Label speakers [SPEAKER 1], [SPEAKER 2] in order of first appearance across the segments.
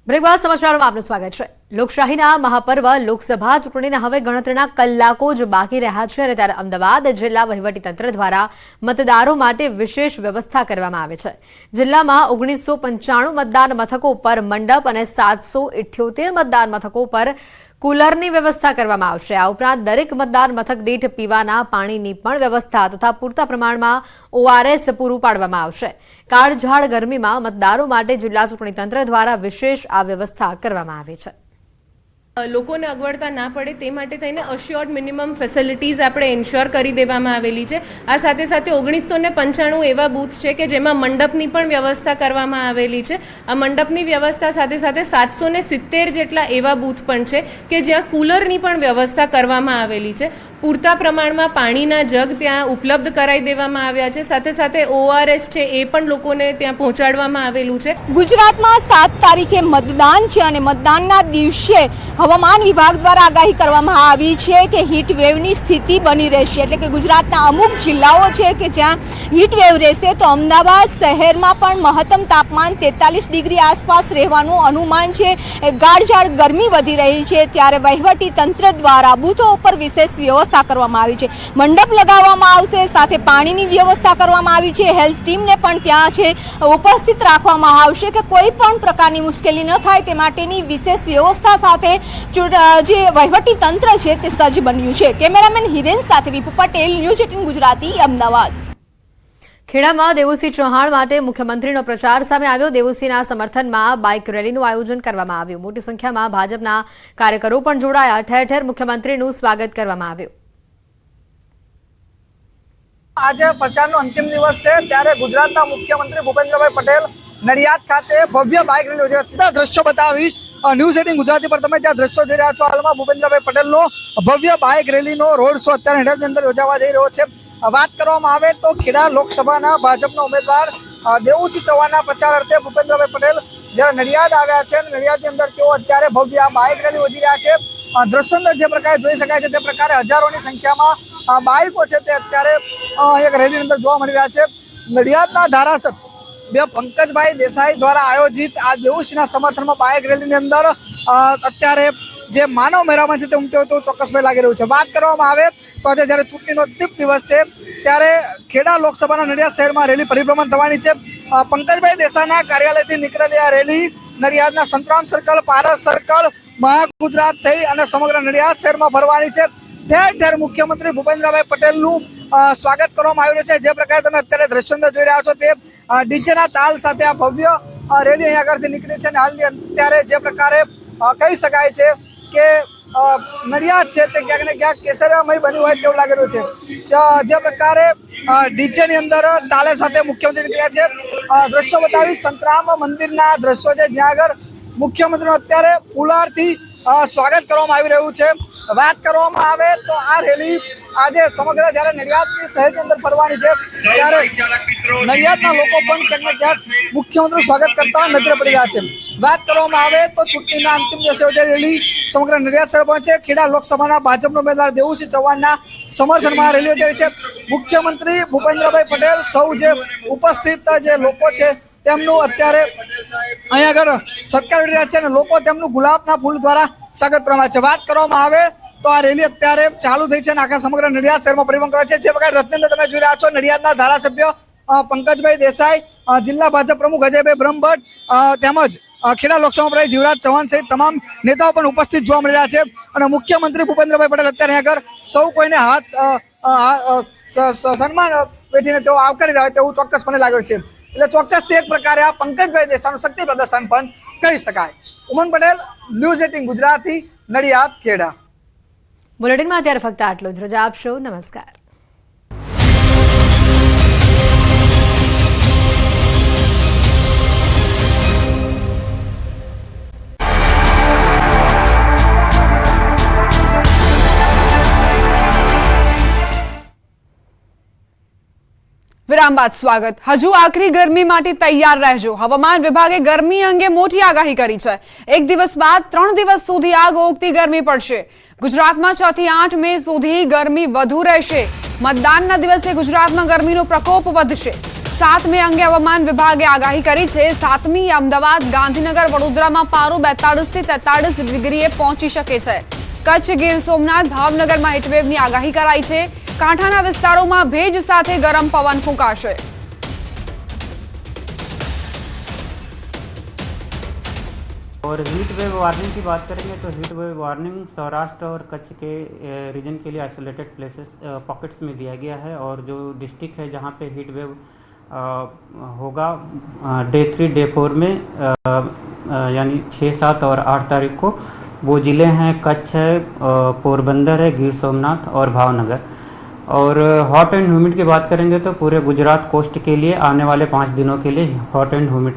[SPEAKER 1] Break બાદ સમાચારોમાં આપનું સ્વાગત છે। લોકશાહીના મહાપર્વ લોકસભા ચૂંટણીના હવે ગણતરીના કલાકો જ બાકી રહ્યા છે અને ત્યારે અમદાવાદ જિલ્લા વહીવટીતંત્ર દ્વારા મતદારો માટે વિશેષ વ્યવસ્થા કરવામાં આવી છે। જિલ્લામાં 1995 મતદાન મથકો પર મંડપ અને 778 મતદાન મથકો પર કુલરની વ્યવસ્થા કરવામાં આવશે। આ ઉપરાંત દરેક મતદાન મથક દીઠ પીવાના પાણીની પણ વ્યવસ્થા તથા પૂરતા પ્રમાણમાં ORS પૂરું પાડવામાં આવશે। કાળઝાળ ગરમીમાં મતદારો માટે જિલ્લા ચૂંટણી તંત્ર દ્વારા વિશેષ આ વ્યવસ્થા કરવામાં આવી છે।
[SPEAKER 2] લોકોને અગવડતા ના પડે તે માટે થઈને અશ્યોર્ડ મિનિમમ ફેસિલિટીઝ આપણે ઇન્શ્યોર કરી દેવામાં આવેલી છે। આ સાથે સાથે 1995 એવા બૂથ છે કે જેમાં મંડપની પણ વ્યવસ્થા કરવામાં આવેલી છે। આ મંડપની વ્યવસ્થા સાથે સાથે 770 જેટલા એવા બૂથ પણ છે કે જ્યાં કુલરની પણ વ્યવસ્થા કરવામાં આવેલી છે। પૂરતા પ્રમાણમાં પાણીના જગ ત્યાં ઉપલબ્ધ કરાવી દેવામાં આવ્યા છે। સાથે સાથે ORS છે એ પણ લોકોને ત્યાં પહોંચાડવામાં આવેલું છે।
[SPEAKER 3] ગુજરાતમાં 7 તારીખે મતદાન છે અને મતદાનના દિવસે હવામાન વિભાગ દ્વારા આગાહી કરવામાં આવી છે કે હીટ વેવની સ્થિતિ બની રહેશે, એટલે કે ગુજરાતના અમુક જિલ્લાઓ છે કે જ્યાં હીટ વેવ રહેશે। તો અમદાવાદ શહેરમાં પણ મહત્તમ તાપમાન 43 ડિગ્રી આસપાસ રહેવાનું અનુમાન છે। ગાઢઝાળ ગરમી વધી રહી છે ત્યારે વહીવટી તંત્ર દ્વારા બૂથો ઉપર વિશેષ વ્યવસ્થા કરવામાં આવી છે। મંડપ લગાવવામાં આવશે, સાથે પાણીની વ્યવસ્થા કરવામાં આવી છે। હેલ્થ ટીમને પણ ત્યાં છે ઉપસ્થિત રાખવામાં આવશે કે કોઈ પણ પ્રકારની મુશ્કેલી ન થાય તે માટેની વિશેષ વ્યવસ્થા સાથે જે વહીવટી તંત્ર છે તે સજ્જ બન્યું છે। કેમેરામેન હિરેન સાથે વિપુ પટેલ, ન્યૂઝ 18 ગુજરાતી, અમદાવાદ।
[SPEAKER 1] ખેડામાં દેવુસિંહ ચૌહાણ માટે મુખ્યમંત્રીનો પ્રચાર સામે આવ્યો। દેવુસિંહના સમર્થનમાં બાઇક રેલીનું આયોજન કરવામાં આવ્યું। મોટી સંખ્યામાં ભાજપના કાર્યકરો પણ જોડાયા। ઠેર ઠેર મુખ્યમંત્રીનું સ્વાગત કરવામાં આવ્યું।
[SPEAKER 4] આજે પ્રચારનો અંતિમ દિવસ છે ત્યારે ગુજરાતના મુખ્યમંત્રી ભૂપેન્દ્રભાઈ પટેલ નડિયાદ ખાતે ભવ્ય બાઇક રેલી યોજી રહ્યા છે। સીધા દ્રશ્યો બતાવીશ ન્યૂઝ 18 ગુજરાતી પર। તમે જ્યાં દ્રશ્યો જોઈ રહ્યા છો હાલમાં ભૂપેન્દ્રભાઈ પટેલનો ભવ્ય બાઇક રેલીનો રોડ શો અત્યારે હેડલની અંદર યોજાવા જઈ રહ્યો છે। વાત કરવામાં આવે તો ખેડા લોકસભાના ભાજપના ઉમેદવાર દેવુસિંહ ચૌહાણના પ્રચાર અર્થે ભૂપેન્દ્રભાઈ પટેલ જ્યારે નડિયાદ આવ્યા છે અને નડિયાદની અંદર તેઓ અત્યારે ભવ્ય બાઇક રેલી યોજી રહ્યા છે। દ્રશ્યો અંદર જે પ્રકારે જોઈ શકાય છે તે પ્રકારે હજારોની સંખ્યામાં બાઇકો છે તે અત્યારે એક રેલીની અંદર જોવા મળી રહ્યા છે। નડિયાદના ધારાસભ્ય પંકજભાઈ દેસાઈ દ્વારા આયોજિત આ દેવુસિંહના સમર્થનમાં બાઇક રેલીની અંદર અત્યારે જે માનવ મેળામાં છે તે ઉમટ્યો તો ચોક્કસભાઈ લાગી રહ્યું છે। વાત કરવામાં આવે તો આજે જ્યારે ચૂંટણીનો અંતિમ દિવસ છે ત્યારે ખેડા લોકસભાના નડિયાદ શહેરમાં રેલી પરિભ્રમણ થવાની છે। પંકજભાઈ દેસાઈના કાર્યાલયથી નીકળેલી આ રેલી નડિયાદના સંતરામ સર્કલ, પારસ સર્કલ, મહાગુજરાત થઈ અને સમગ્ર નડિયાદ શહેરમાં ભરવાની છે। ઠેર ઠેર મુખ્યમંત્રી ભૂપેન્દ્રભાઈ પટેલનું સ્વાગત કરવામાં આવ્યું છે। જે પ્રકારે તમે અત્યારે દ્રશ્યો અંદર જોઈ રહ્યા છો તે ડીજેના તાલ સાથે આ ભવ્ય રેલી અહીં આગળથી નીકળી છે અને હાલની અત્યારે જે પ્રકારે કહી શકાય છે કે નડિયાદ છે તે ક્યાંક ને ક્યાંક કેસરમય બન્યું હોય તેવું લાગી રહ્યું છે। જે પ્રકારે ડીજેની અંદર તાલે સાથે મુખ્યમંત્રી નીકળ્યા છે। દ્રશ્યો બતાવી સંતરામ મંદિરના દ્રશ્યો છે જ્યાં આગળ મુખ્યમંત્રીનું અત્યારે ફુલારથી સ્વાગત કરવામાં આવી રહ્યું છે। વાત કરવામાં આવે તો આ રેલી આજે સમગ્ર જ્યારે નડિયાદની શહેરની અંદર ફરવાની છે ત્યારે નડિયાદના લોકો પણ ક્યાંક ને ક્યાંક મુખ્યમંત્રીનું સ્વાગત કરતા નજરે પડી રહ્યા છે। વાત કરવામાં આવે તો ચૂંટણીના અંતિમ દિવસે યોજાયેલી રેલી સમગ્ર નડિયાદ શહેર પહોંચે। ખેડા લોકસભાના ભાજપના ઉમેદવાર દેવુસિંહ ચૌહાણના સમર્થનમાં રેલી યોજાઈ છે। મુખ્યમંત્રી ભૂપેન્દ્રભાઈ પટેલ સૌ જે ઉપસ્થિત જે લોકો છે તેમનું અત્યારે અહીં આગળ સત્કાર કરી રહ્યા છે અને લોકો તેમનું ગુલાબના ફૂલ દ્વારા સ્વાગત કરવામાં છે। વાત કરવામાં આવે તો આ રેલી અત્યારે ચાલુ થઈ છે અને આખા સમગ્ર નડિયાદ શહેરમાં પરિભ્રમણ કરે છે। જે પ્રકારે રથની અંદર તમે જોઈ રહ્યા છો નડિયાદના ધારાસભ્ય પંકજભાઈ દેસાઈ, જિલ્લા ભાજપ પ્રમુખ અજયભાઈ બ્રહ્મભટ્ટ તેમજ ખેડા લોકસભા પ્રમુખ જીવરાજ ચૌહાણ સહિત તમામ નેતાઓ પણ ઉપસ્થિત જોવા મળી રહ્યા છે અને મુખ્યમંત્રી ભૂપેન્દ્રભાઈ પટેલ અત્યારે આગળ સૌ કોઈને હાથ સન્માન વેઠીને તેઓ આવકારી રહ્યા તેવું ચોક્કસપણે લાગ્યું છે। એટલે ચોક્કસથી એક પ્રકારે આ પંકજભાઈ દેસાઈનું શક્તિ પ્રદર્શન પણ કહી શકાય। ઉમંગ પટેલ, ન્યૂઝ 18 ગુજરાતી, નડિયાદ, ખેડા।
[SPEAKER 1] બુલેટિનમાં અત્યારે ફક્ત આટલું જ। રજા આપશો। નમસ્કાર।
[SPEAKER 5] વિરામ બાદ સ્વાગત। હજુ આખરી ગરમી માટે તૈયાર રહેજો। હવામાન વિભાગે ગરમી અંગે મોટી આગાહી કરી છે। એક દિવસ બાદ 3 દિવસ સુધી આગ ઓગતી ગરમી પડશે। ગુજરાતમાં 6 થી 8 મે સુધી ગરમી વધુ રહેશે। મતદાનના દિવસે ગુજરાતમાં ગરમીનો પ્રકોપ વધશે। 7 અંગે હવામાન વિભાગે આગાહી કરી છે. 7મી અમદાવાદ, ગાંધીનગર, વડોદરામાં પારો 42 થી 43 ડિગ્રીએ પહોંચી શકે છે. કચ્છ, ગીર સોમનાથ, ભાવનગરમાં હીટવેવની આગાહી કરાઈ છે. કાંઠાના વિસ્તારોમાં ભેજ સાથે ગરમ પવન ફૂંકાશે.
[SPEAKER 6] और हीट वेव वार्निंग की बात करेंगे तो हीट वेव वार्निंग सौराष्ट्र और कच्छ के रीजन के लिए आइसोलेटेड प्लेसेस पॉकेट्स में दिया गया है. और जो डिस्ट्रिक्ट है जहाँ पे हीट वेव होगा डे 3 डे 4 में यानी 6, 7 और 8 तारीख को, वो ज़िले हैं कच्छ है, पोरबंदर है, गिर सोमनाथ और भावनगर. और हॉट एंड ह्यूमिड की बात करेंगे तो पूरे गुजरात कोस्ट के लिए आने वाले 5 दिनों के लिए हॉट एंड ह्यूमिड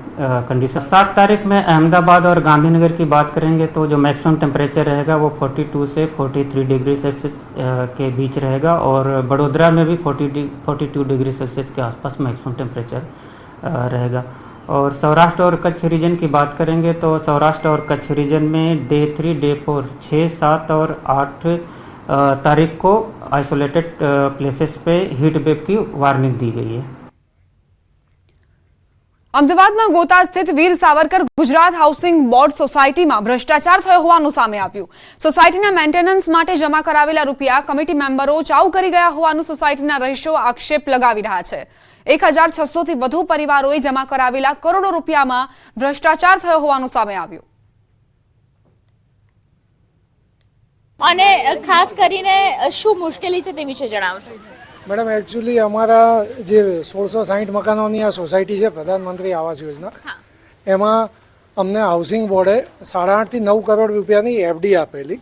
[SPEAKER 6] कंडीशन. 7 तारीख में अहमदाबाद और गांधीनगर की बात करेंगे तो जो मैक्सिमम टेम्परेचर रहेगा वो 42 से 43 डिग्री सेल्सियस के बीच रहेगा. और बड़ोदरा में भी 42 डिग्री सेल्सियस के आसपास मैक्सिमम टेम्परेचर रहेगा. और सौराष्ट्र और कच्छ रीजन की बात करेंगे तो सौराष्ट्र और कच्छ रीजन में डे 3 डे 4 6, 7 और 8 तारीख को आइसोलेटेड प्लेसेस पे हीट वेव की वार्निंग दी गई है.
[SPEAKER 5] અમદાવાદમાં ગોતા સ્થિત વીર સાવરકર ગુજરાત હાઉસિંગ બોર્ડ સોસાયટીમાં ભ્રષ્ટાચાર થયો હોવાનું સામે આવ્યું. સોસાયટીના મેન્ટેનન્સ માટે જમા કરાવેલા રૂપિયા કમિટી મેમ્બરો ચાઉ કરી ગયા હોવાનું સોસાયટીના રહીશો આક્ષેપ લગાવી રહ્યા છે. 1600 થી વધુ પરિવારોએ જમા કરાવેલા કરોડો રૂપિયામાં ભ્રષ્ટાચાર થયો હોવાનું સામે આવ્યું.
[SPEAKER 7] અને ખાસ કરીને શું મુશ્કેલી છે તે વિશે જણાવશો.
[SPEAKER 8] મેડમ એકચ્યુઅલી અમારા જે 1660 મકાનોની આ સોસાયટી છે પ્રધાનમંત્રી આવાસ યોજના, એમાં અમને હાઉસિંગ બોર્ડે 8.5 થી 9 કરોડ રૂપિયાની એફડી આપેલી,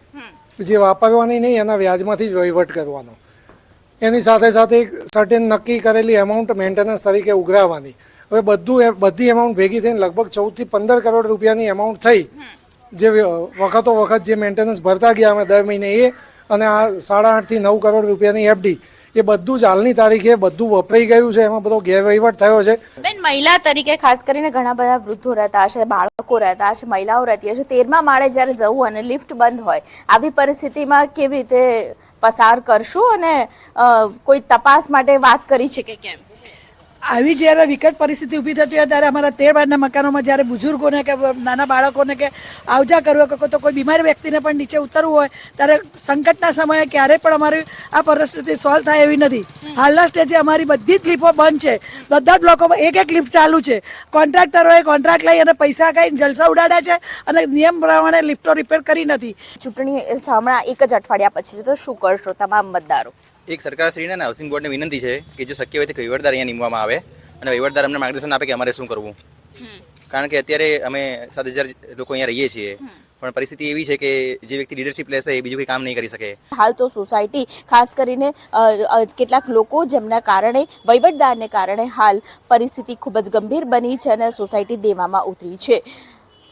[SPEAKER 8] જે વાપરવાની નહીં, એના વ્યાજમાંથી જ વહીવટ કરવાનો. એની સાથે સાથે એક સર્ટેન નક્કી કરેલી એમાઉન્ટ મેન્ટેનન્સ તરીકે ઉઘરાવવાની. હવે બધી એમાઉન્ટ ભેગી થઈને લગભગ 14 થી 15 કરોડ રૂપિયાની એમાઉન્ટ થઈ, જે વખતો વખત જે મેન્ટેનન્સ ભરતા ગયા અમે દર મહિને એ, અને આ 8.5 થી 9 કરોડ રૂપિયાની એફડી, એ બધું જ હાલની તારીખે બધું વપરાઈ ગયું છે. એમાં બધો ગેરવહીવટ થયો છે.
[SPEAKER 7] બેન, મહિલા તરીકે ખાસ કરીને ઘણા બધા વૃદ્ધો રહેતા હશે, બાળકો રહેતા હશે, મહિલાઓ રહેતી હશે. 13મા માળે જ્યારે જવું અને લિફ્ટ બંધ હોય, આવી પરિસ્થિતિમાં કેવી રીતે પસાર કરશો અને કોઈ તપાસ માટે વાત કરી છે કે કેમ?
[SPEAKER 9] આવી જ્યારે વિકટ પરિસ્થિતિ ઊભી થતી હોય ત્યારે અમારા 13 માળના મકાનોમાં જ્યારે બુઝુર્ગોને કે નાના બાળકોને કે આવજા કરવું હોય, તો કોઈ બીમાર વ્યક્તિને પણ નીચે ઉતરવું હોય, ત્યારે સંકટના સમયે ક્યારેય પણ અમારી આ પરિસ્થિતિ સોલ્વ થાય એવી નથી. હાલના સ્ટેજે અમારી બધી જ લિફ્ટો બંધ છે, બધા જ બ્લોકોમાં એક લિફ્ટ ચાલુ છે. કોન્ટ્રાક્ટરોએ કોન્ટ્રાક્ટ લઈ અને પૈસા ખાઈને જલસા ઉડાડ્યા છે અને નિયમ પ્રમાણે લિફ્ટો રિપેર કરી નથી.
[SPEAKER 7] ચૂંટણી હમણાં એક જ અઠવાડિયા પછી છે, તો શું કરશો તમામ મતદારો?
[SPEAKER 10] એક સરકારશ્રીને અને હાઉસિંગ બોર્ડને વિનંતી છે કે જો શક્ય હોય તો વહીવટદાર અહીંયા નીમવામાં આવે અને વહીવટદાર અમને માર્ગદર્શન આપે કે અમારે શું કરવું. કારણ કે અત્યારે અમે 7,000 લોકો અહીંયા રહીએ છીએ, પણ પરિસ્થિતિ એવી છે કે જે વ્યક્તિ લીડરશિપ લેશે એ બીજું કોઈ કામ નહીં કરી શકે.
[SPEAKER 7] હાલ તો સોસાયટી ખાસ કરીને કેટલાક લોકો જેમના કારણે વહીવટદારને કારણે હાલ પરિસ્થિતિ ખૂબ જ ગંભીર બની છે અને સોસાયટી દેવામાં ઉતરી છે.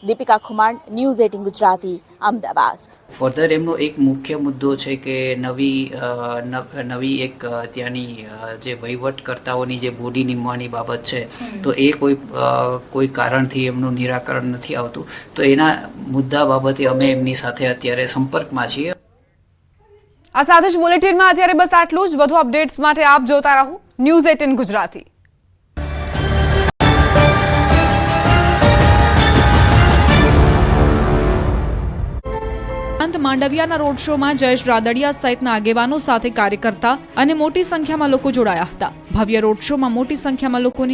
[SPEAKER 7] દીપિકા ખુમાણ, ન્યૂઝ 18 ગુજરાતી, અમદાવાદ.
[SPEAKER 11] ફર્ધર એમનો એક મુખ્ય મુદ્દો છે કે નવી એક ત્યાંની જે વહીવટકર્તાઓની જે બોડી નીમવાની બાબત છે, તો એ કોઈ કારણથી એમનું નિરાકરણ નથી આવતું. તો એના મુદ્દા બાબતે અમે એમની સાથે અત્યારે સંપર્કમાં છીએ.
[SPEAKER 5] આ સાથે જ બુલેટિનમાં અત્યારે બસ આટલું જ. વધુ અપડેટ્સ માટે આપ જોતા રહો ન્યૂઝ 18 ગુજરાતી. માંડવિયાના રોડ શોમાં જયેશ રાદડિયા સહિતના આગેવાનો સાથે કાર્યકર્તા અને મોટી સંખ્યામાં લોકો જોડાયા હતા. ભવ્ય રોડ શોમાં મોટી સંખ્યામાં લોકોની